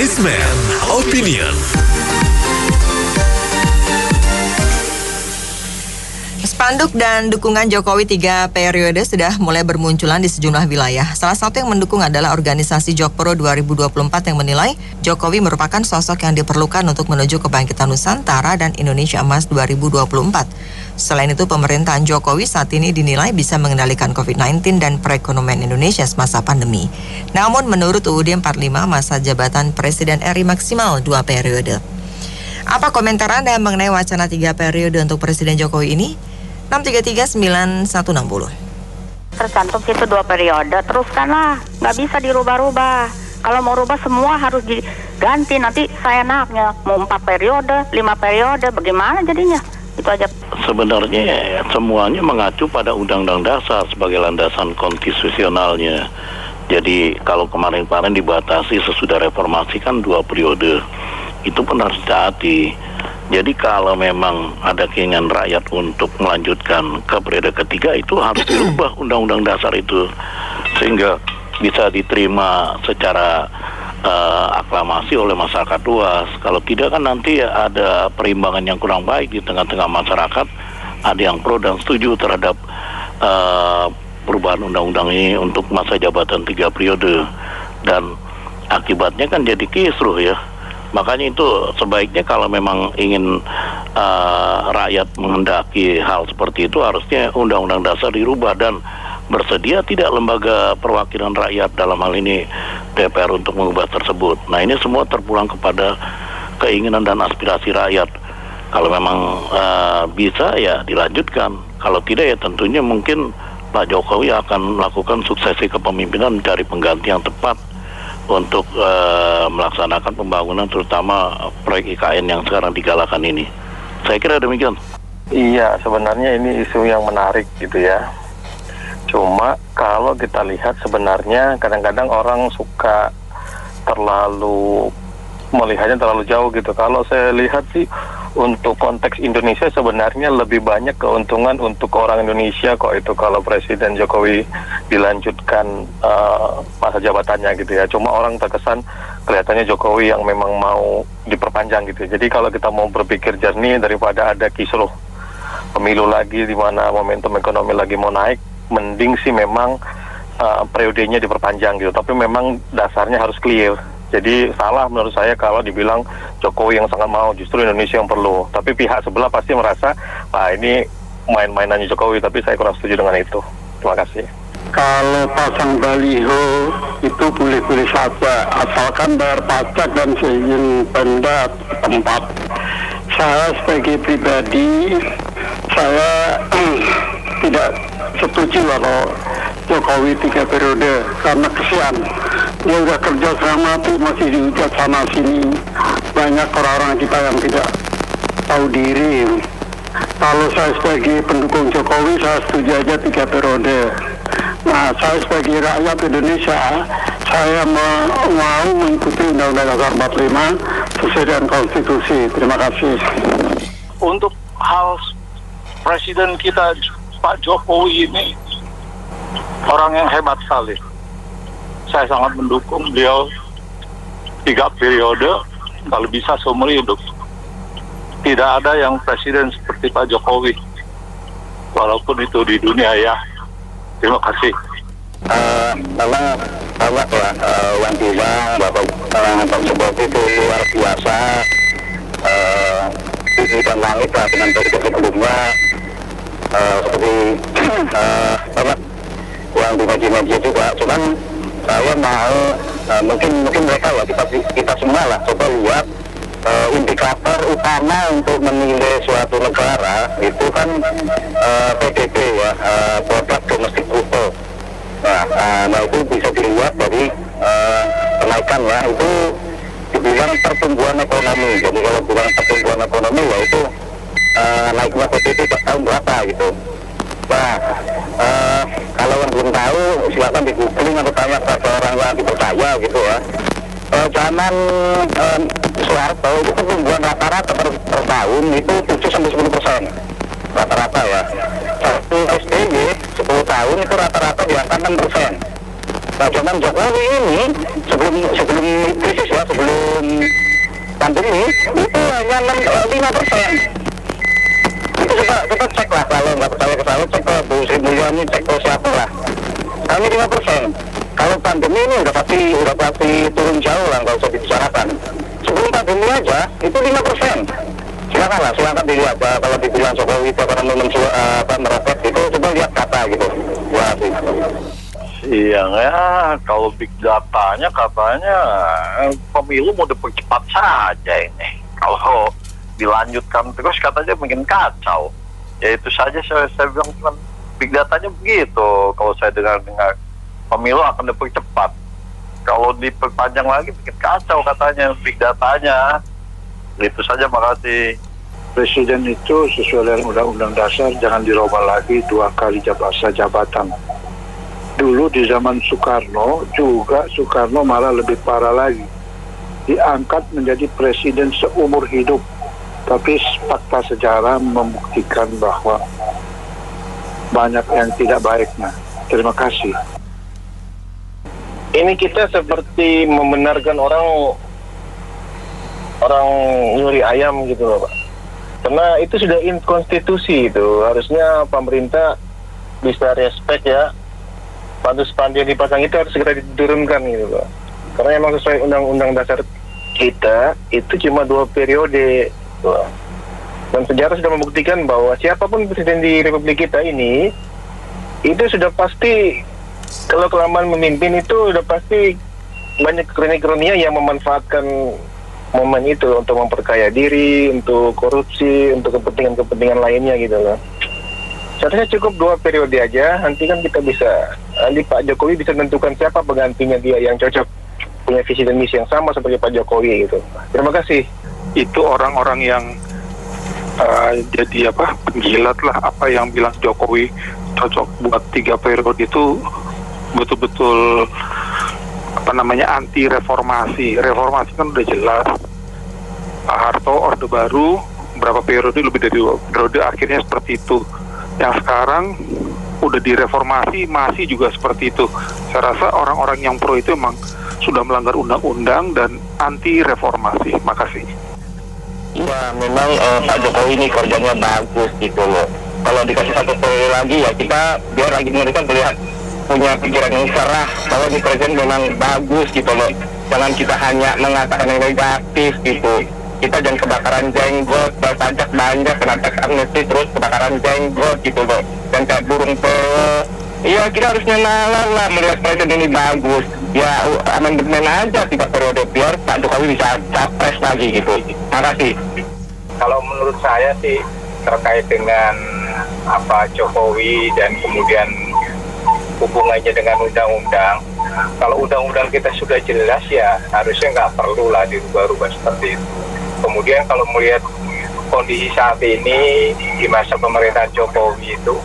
Isman Opinion. Spanduk dan dukungan Jokowi 3 periode sudah mulai bermunculan di sejumlah wilayah. Salah satu yang mendukung adalah organisasi Jokpro 2024 yang menilai Jokowi merupakan sosok yang diperlukan untuk menuju kebangkitan Nusantara dan Indonesia Emas 2024. Selain itu, pemerintahan Jokowi saat ini dinilai bisa mengendalikan COVID-19 dan perekonomian Indonesia semasa pandemi. Namun menurut UUD 45, masa jabatan Presiden RI maksimal 2 periode. Apa komentar Anda mengenai wacana 3 periode untuk Presiden Jokowi ini? 6339160. Tercantum situ 2 periode, teruskanlah, nggak bisa dirubah-rubah. Kalau mau rubah semua harus diganti, nanti saya enaknya mau 4 periode, 5 periode, bagaimana jadinya? Itu aja. Sebenarnya semuanya mengacu pada Undang-Undang Dasar sebagai landasan konstitusionalnya. Jadi kalau kemarin-kemarin dibatasi sesudah reformasi kan 2 periode, itu pun harus ditaati. Jadi kalau memang ada keinginan rakyat untuk melanjutkan ke periode ketiga, itu harus dirubah Undang-Undang Dasar itu sehingga bisa diterima secara aklamasi oleh masyarakat luas. Kalau tidak kan nanti ada perimbangan yang kurang baik di tengah-tengah masyarakat. Ada yang pro dan setuju terhadap perubahan undang-undang ini untuk masa jabatan 3 periode, dan akibatnya kan jadi kisruh ya. Makanya itu sebaiknya kalau memang ingin rakyat menghendaki hal seperti itu, harusnya Undang-Undang Dasar dirubah dan bersedia tidak lembaga perwakilan rakyat dalam hal ini DPR untuk mengubah tersebut. Nah, ini semua terpulang kepada keinginan dan aspirasi rakyat. Kalau memang bisa ya dilanjutkan, kalau tidak ya tentunya mungkin Pak Jokowi akan melakukan suksesi kepemimpinan, mencari pengganti yang tepat untuk melaksanakan pembangunan terutama proyek IKN yang sekarang digalakan ini. Saya kira demikian. Iya, sebenarnya ini isu yang menarik gitu ya. Cuma kalau kita lihat sebenarnya kadang-kadang orang suka melihatnya terlalu jauh gitu. Kalau saya lihat sih untuk konteks Indonesia sebenarnya lebih banyak keuntungan untuk orang Indonesia kok itu kalau Presiden Jokowi dilanjutkan masa jabatannya gitu ya. Cuma orang terkesan kelihatannya Jokowi yang memang mau diperpanjang gitu. Jadi kalau kita mau berpikir jernih daripada ada kisruh pemilu lagi di mana momentum ekonomi lagi mau naik, mending sih memang periodenya diperpanjang gitu. Tapi memang dasarnya harus clear. Jadi salah menurut saya kalau dibilang Jokowi yang sangat mau, justru Indonesia yang perlu. Tapi pihak sebelah pasti merasa, ini main-mainannya Jokowi, tapi saya kurang setuju dengan itu. Terima kasih. Kalau pasang baliho itu boleh-boleh saja, asalkan bayar pajak dan seizin Pemda tempat. Saya sebagai pribadi, saya tidak setuju kalau Jokowi 3 periode, karena kesian. Dia udah kerja sama tuh masih dihujat sana sini. Banyak orang-orang kita yang tidak tahu diri. Kalau saya sebagai pendukung Jokowi, saya setuju aja 3 periode. Nah, saya sebagai rakyat Indonesia, saya mau mengikuti Undang-Undang Dasar 45 sesuai dengan konstitusi. Terima kasih. Untuk hal Presiden kita Pak Jokowi ini orang yang hebat sekali. Saya sangat mendukung beliau 3 periode, kalau bisa seumur hidup. Tidak ada yang presiden seperti Pak Jokowi, walaupun itu di dunia ya. Terima kasih. Bapak Wan Bilang, Bapak Jokowi itu luar biasa. Tinggi dan langit lah dengan presiden sebelumnya. Seperti Bapak Wan Bilang juga, cuman saya mau mungkin mereka lah, kita semua lah coba lihat indikator utama untuk menilai suatu negara itu kan PDB ya, produk domestik bruto. Nah itu bisa dilihat dari kenaikan ya, itu dibilang pertumbuhan ekonomi. Jadi kalau bilang pertumbuhan ekonomi ya itu naiknya PDB tahun berapa gitu. Nah, kalau yang belum tahu silakan di googling atau tanya pada orang yang dipercaya gitu ya. Zaman Soeharto itu pertumbuhan rata-rata per tahun itu 7-10% rata-rata ya. Satu SBY 10 tahun itu rata-rata di angka 6%. Nah, zaman Jokowi ini sebelum krisis ya, sebelum hanya 5%. Itu kita cek lah, kalau nggak percaya ke saya, cek ke Bu Sri Mulyani, cek ke siapa lah. Kami 5%. Kalau pandemi ini udah pasti turun jauh lah, nggak usah dibicarakan. Sebelum pandemi aja itu 5%. Silakan dilihat kalau dibilang Jokowi itu merepet itu, coba lihat kata gitu. Wah, Iya ya, kalau big datanya katanya pemilu mau dipercepat saja ini. Kalau dilanjutkan terus katanya makin kacau. Ya itu saja saya bilang, cuman big datanya begitu. Kalau saya dengar pemilu akan dipercepat. Kalau diperpanjang lagi bikin kacau katanya big datanya. Itu saja, makasih. Presiden itu sesuai dengan Undang-Undang Dasar jangan dirubah lagi 2 kali masa jabatan. Dulu di zaman Soekarno malah lebih parah lagi. Diangkat menjadi presiden seumur hidup. Tapi fakta sejarah membuktikan bahwa banyak yang tidak baiknya. Terima kasih. Ini kita seperti membenarkan orang nyuri ayam gitu loh, Pak. Karena itu sudah inkonstitusi itu. Harusnya pemerintah bisa respect ya. Pandu-pandu yang dipasang itu harus segera diturunkan gitu loh. Karena memang sesuai Undang-Undang Dasar kita itu cuma 2 periode. Gitu. Dan sejarah sudah membuktikan bahwa siapapun presiden di Republik kita ini itu sudah pasti, kalau kelamaan memimpin itu udah pasti banyak kroni-kronia yang memanfaatkan momen itu untuk memperkaya diri, untuk korupsi, untuk kepentingan lainnya gitu loh. Seharusnya cukup 2 periode aja, nanti kan kita bisa, nanti Pak Jokowi bisa menentukan siapa penggantinya dia yang cocok, punya visi dan misi yang sama seperti Pak Jokowi gitu. Terima kasih. Itu orang-orang yang jadi penjilat lah, apa yang bilang Jokowi cocok buat 3 periode itu betul-betul anti reformasi. Reformasi kan udah jelas. Pak Harto Orde Baru berapa periode, lebih dari 2 periode, akhirnya seperti itu. Yang sekarang udah direformasi masih juga seperti itu. Saya rasa orang-orang yang pro itu memang sudah melanggar undang-undang dan anti reformasi. Makasih. Ya memang Pak Jokowi ini kerjanya bagus gitu loh. Kalau dikasih 1 periode lagi ya kita biar lagi mereka melihat punya pikiran yang cerah bahwa di presiden memang bagus gitu loh. Jangan kita hanya mengatakan yang negatif gitu. Kita jangan kebakaran jenggot, pajak banyak, kena tax amnesty terus kebakaran jenggot gitu loh. Dan kayak burung iya kita harusnya nalar lah melihat presiden ini bagus. Ya amandemen aja 3 periode biar Pak Jokowi bisa capres lagi gitu. Makasih. Kalau menurut saya sih terkait dengan Jokowi dan kemudian hubungannya dengan undang-undang. Kalau undang-undang kita sudah jelas ya harusnya nggak perlu lah dirubah-rubah seperti itu. Kemudian kalau melihat kondisi saat ini di masa pemerintahan Jokowi itu,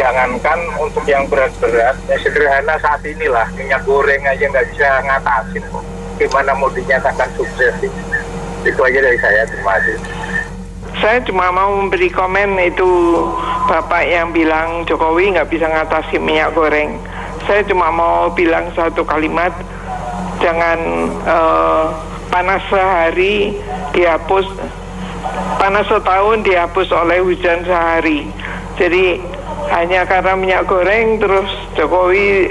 jangankan untuk yang berat-berat, ya sederhana saat inilah minyak goreng aja nggak bisa ngatasin. Gimana mau dinyatakan sukses? Itu aja dari saya. Terima kasih. Saya cuma mau memberi komen itu Bapak yang bilang Jokowi nggak bisa ngatasi minyak goreng. Saya cuma mau bilang 1 kalimat, jangan panas sehari dihapus, panas setahun dihapus oleh hujan sehari. Jadi hanya karena minyak goreng terus Jokowi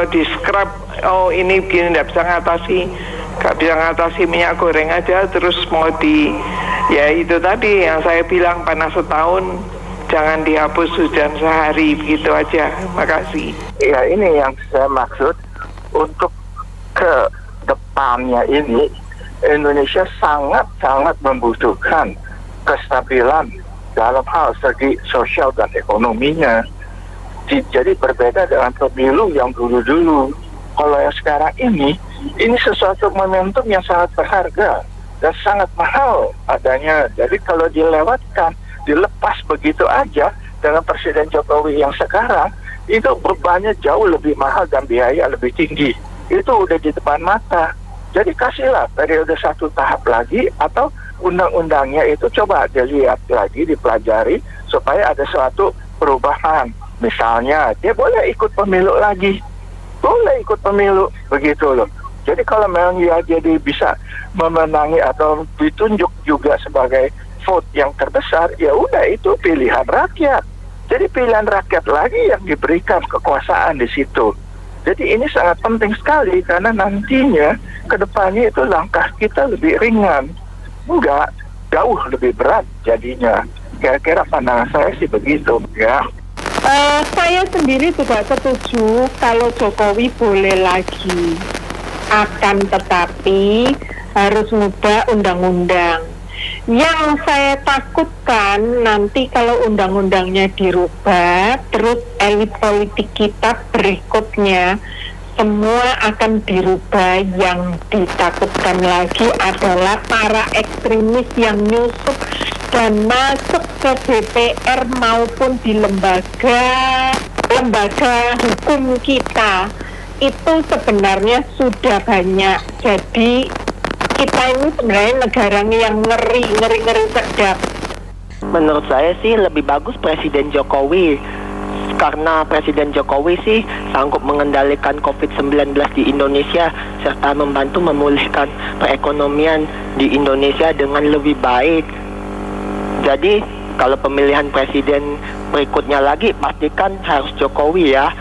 di-scrap, oh ini begini nggak bisa ngatasi minyak goreng aja, terus mau ya itu tadi yang saya bilang, panas setahun jangan dihapus hujan sehari, begitu aja. Makasih. Ya ini yang saya maksud, untuk ke depannya ini Indonesia sangat-sangat membutuhkan kestabilan dalam hal segi sosial dan ekonominya. Jadi berbeda dengan pemilu yang dulu-dulu. Kalau yang sekarang ini sesuatu momentum yang sangat berharga dan sangat mahal adanya. Jadi kalau dilewatkan, dilepas begitu aja dengan Presiden Jokowi yang sekarang, itu bebannya jauh lebih mahal dan biaya lebih tinggi. Itu udah di depan mata. Jadi kasihlah periode 1 tahap lagi, atau undang-undangnya itu coba dilihat lagi, dipelajari supaya ada suatu perubahan. Misalnya dia boleh ikut pemilu lagi, boleh ikut pemilu begitu loh. Jadi kalau memang dia jadi bisa memenangi atau ditunjuk juga sebagai vote yang terbesar, ya udah itu pilihan rakyat. Jadi pilihan rakyat lagi yang diberikan kekuasaan di situ. Jadi ini sangat penting sekali karena nantinya ke depannya itu langkah kita lebih ringan. Enggak, jauh lebih berat jadinya. Kira-kira pandangan saya sih begitu ya. Saya sendiri juga setuju kalau Jokowi boleh lagi. Akan tetapi harus mengubah undang-undang. Yang saya takutkan nanti kalau undang-undangnya dirubah, terus elit politik kita berikutnya semua akan dirubah. Yang ditakutkan lagi adalah para ekstremis yang nyusup dan masuk ke DPR maupun di lembaga hukum kita. Itu sebenarnya sudah banyak. Jadi kita ini sebenarnya negara yang ngeri sedap. Menurut saya sih lebih bagus Presiden Jokowi, karena Presiden Jokowi sih sanggup mengendalikan COVID-19 di Indonesia serta membantu memulihkan perekonomian di Indonesia dengan lebih baik. Jadi kalau pemilihan presiden berikutnya lagi pastikan harus Jokowi ya.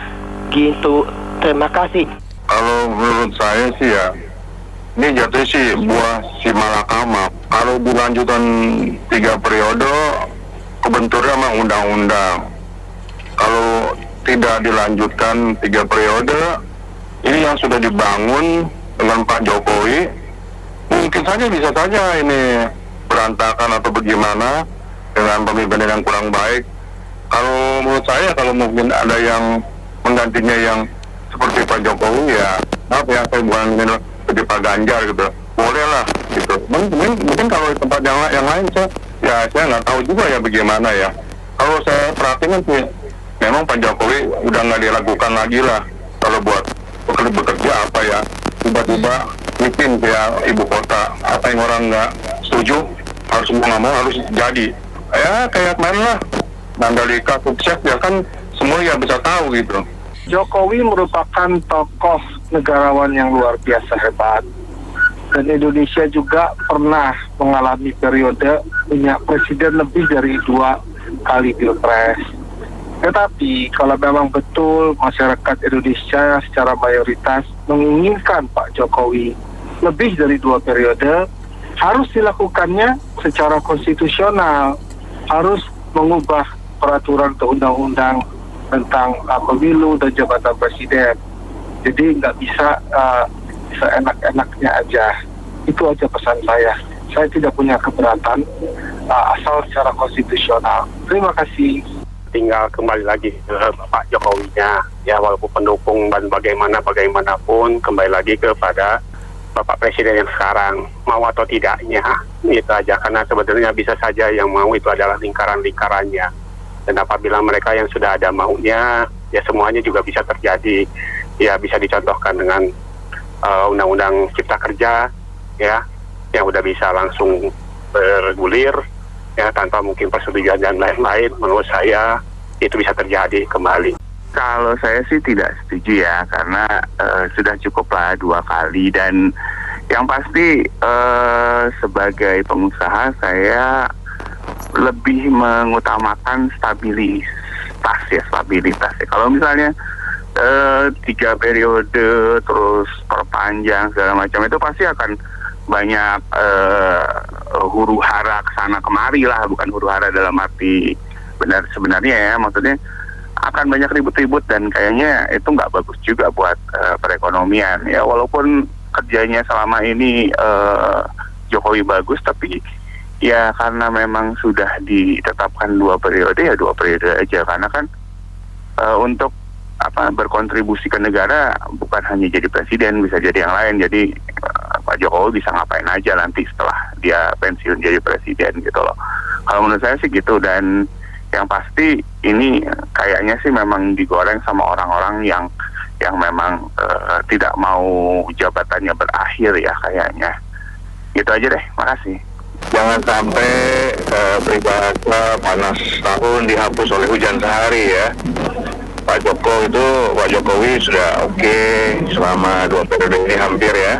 Gitu. Terima kasih. Kalau menurut saya sih ya, ini jatuh sih buah si malakama. Kalau dilanjutkan 3 periode, kebenturnya sama undang-undang. Kalau tidak dilanjutkan 3 periode, ini yang sudah dibangun dengan Pak Jokowi, mungkin saja bisa saja ini berantakan atau bagaimana dengan pemimpinan yang kurang baik. Kalau menurut saya, kalau mungkin ada yang menggantinya yang seperti Pak Jokowi ya, apa ya, saya bukan seperti Pak Ganjar gitu, boleh lah gitu. Mungkin kalau di tempat yang lain saya nggak tahu juga ya bagaimana ya. Kalau saya perhatikan sih, memang Pak Jokowi udah nggak diragukan lagi lah kalau buat bekerja apa ya, tiba-tiba bikin ya ibu kota, apa yang orang nggak setuju harus mau harus jadi. Ya kayak main lah Mandalika sukses ya kan, semua ya bisa tahu gitu. Jokowi merupakan tokoh negarawan yang luar biasa hebat. Dan Indonesia juga pernah mengalami periode punya presiden lebih dari 2 kali pilpres. Tetapi kalau memang betul masyarakat Indonesia secara mayoritas menginginkan Pak Jokowi lebih dari 2 periode, harus dilakukannya secara konstitusional, harus mengubah peraturan atau undang-undang tentang pemilu dan jabatan presiden. Jadi nggak bisa seenak-enaknya aja. Itu aja pesan saya. Saya tidak punya keberatan asal secara konstitusional. Terima kasih. Tinggal kembali lagi ke Pak Jokowinya. Ya walaupun pendukung dan bagaimanapun kembali lagi kepada Bapak Presiden yang sekarang, mau atau tidaknya. Itu aja, karena sebetulnya bisa saja yang mau itu adalah lingkaran-lingkarannya. Dan apabila mereka yang sudah ada maunya, ya semuanya juga bisa terjadi. Ya bisa dicontohkan dengan Undang-Undang Cipta Kerja, ya, yang udah bisa langsung bergulir, ya tanpa mungkin persetujuan dan lain-lain. Menurut saya itu bisa terjadi kembali. Kalau saya sih tidak setuju ya, karena sudah cukuplah 2 kali. Dan yang pasti sebagai pengusaha saya lebih mengutamakan stabilitas ya. Kalau misalnya 3 periode terus perpanjang segala macam, itu pasti akan banyak huru hara kesana kemari lah, bukan huru hara dalam arti sebenarnya ya, maksudnya akan banyak ribut-ribut dan kayaknya itu nggak bagus juga buat perekonomian ya. Walaupun kerjanya selama ini Jokowi bagus, tapi ya karena memang sudah ditetapkan 2 periode ya 2 periode aja, karena kan untuk berkontribusi ke negara bukan hanya jadi presiden, bisa jadi yang lain. Jadi Pak Jokowi bisa ngapain aja nanti setelah dia pensiun jadi presiden gitu loh. Kalau menurut saya sih gitu. Dan yang pasti ini kayaknya sih memang digoreng sama orang-orang yang memang tidak mau jabatannya berakhir ya kayaknya. Gitu aja deh, makasih. Jangan sampai peribahasa panas tahun dihapus oleh hujan sehari ya. Pak Jokowi sudah oke selama 2 periode ini hampir ya.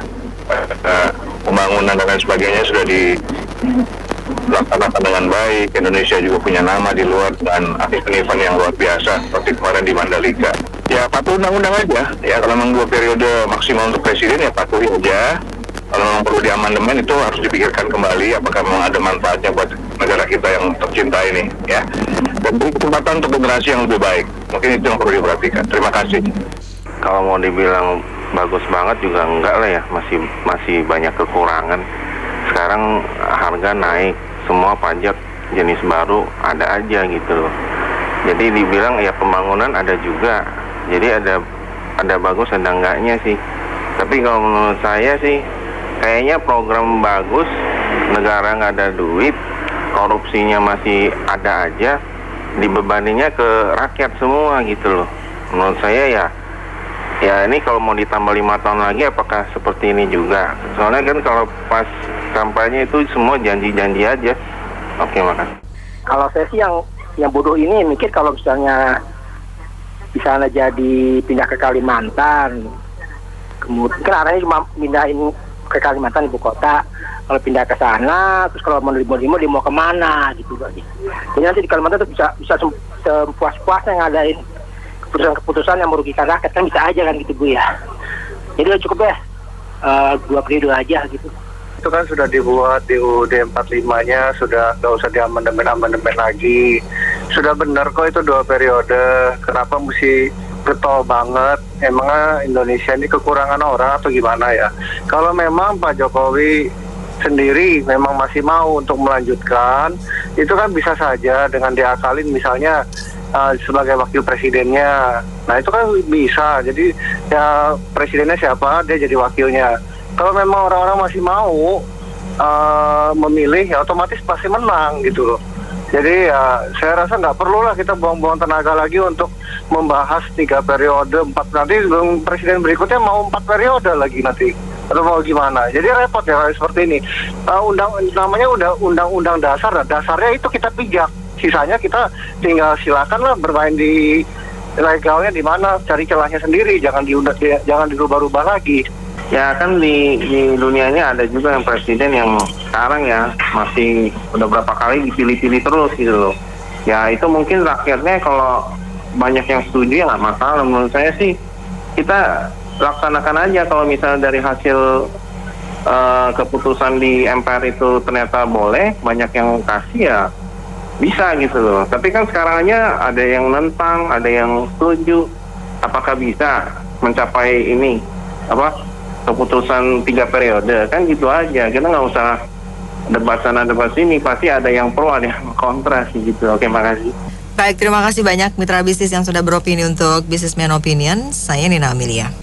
Pembangunan dan lain sebagainya sudah dilaksanakan dengan baik. Indonesia juga punya nama di luar dan event yang luar biasa seperti kemarin di Mandalika. Ya patuh undang-undang aja. Ya kalau memang 2 periode maksimal untuk presiden ya patuhi aja. Kalau memang perlu diamandemen itu harus dipikirkan kembali apakah memang ada manfaatnya buat negara kita yang tercinta ini ya. Dan beri kesempatan untuk generasi yang lebih baik. Mungkin itu yang perlu diperhatikan. Terima kasih. Kalau mau dibilang bagus banget juga enggak lah ya, masih banyak kekurangan. Sekarang harga naik, semua pajak jenis baru ada aja gitu loh. Jadi dibilang ya pembangunan ada juga. Jadi ada bagus ada enggaknya sih. Tapi kalau menurut saya sih kayaknya program bagus, negara nggak ada duit, korupsinya masih ada aja, dibebaninya ke rakyat semua gitu loh. Menurut saya ya ini kalau mau ditambah 5 tahun lagi apakah seperti ini juga? Soalnya kan kalau pas kampanye itu semua janji-janji aja. Oke, makasih. Kalau saya sih yang bodoh ini mikir kalau misalnya jadi pindah ke Kalimantan, kemudian kan arahnya cuma pindahin ke Kalimantan ibu kota. Kalau pindah ke sana, terus kalau mau mau kemana gitu loh. Jadi nanti di Kalimantan tuh bisa sepuas-puasnya ngadain keputusan-keputusan yang merugikan rakyat, kan bisa aja kan gitu Bu ya. Jadi cukup ya 2 periode aja gitu. Itu kan sudah dibuat di UUD 45-nya, sudah nggak usah diamandemen lagi. Sudah benar kok itu 2 periode. Kenapa mesti getol banget? Emangnya Indonesia ini kekurangan orang atau gimana ya? Kalau memang Pak Jokowi sendiri memang masih mau untuk melanjutkan, itu kan bisa saja dengan diakalin misalnya sebagai wakil presidennya. Nah itu kan bisa. Jadi ya presidennya siapa, dia jadi wakilnya. Kalau memang orang-orang masih mau memilih, ya otomatis pasti menang gitu loh. Jadi ya saya rasa nggak perlu lah kita buang-buang tenaga lagi untuk membahas 3 periode, 4 nanti presiden berikutnya mau 4 periode lagi nanti. Atau mau gimana? Jadi repot ya seperti ini. Namanya undang-undang dasar, dasarnya itu kita pijak. Sisanya kita tinggal silakanlah bermain di legalnya di mana, cari celahnya sendiri, jangan dirubah-rubah lagi. Ya kan di dunia ini ada juga yang presiden yang sekarang ya masih udah berapa kali dipilih-pilih terus gitu loh. Ya itu mungkin rakyatnya kalau banyak yang setuju ya nggak masalah. Menurut saya sih kita laksanakan aja. Kalau misalnya dari hasil keputusan di MPR itu ternyata boleh, banyak yang kasih ya bisa gitu loh. Tapi kan sekarang aja ada yang nentang, ada yang setuju. Apakah bisa mencapai ini keputusan 3 periode? Kan gitu aja. Kita nggak usah debat sana debat sini. Pasti ada yang pro, ada yang kontra sih gitu. Oke, makasih. Baik, terima kasih banyak mitra bisnis yang sudah beropini untuk Businessman Opinion. Saya Nina Amelia.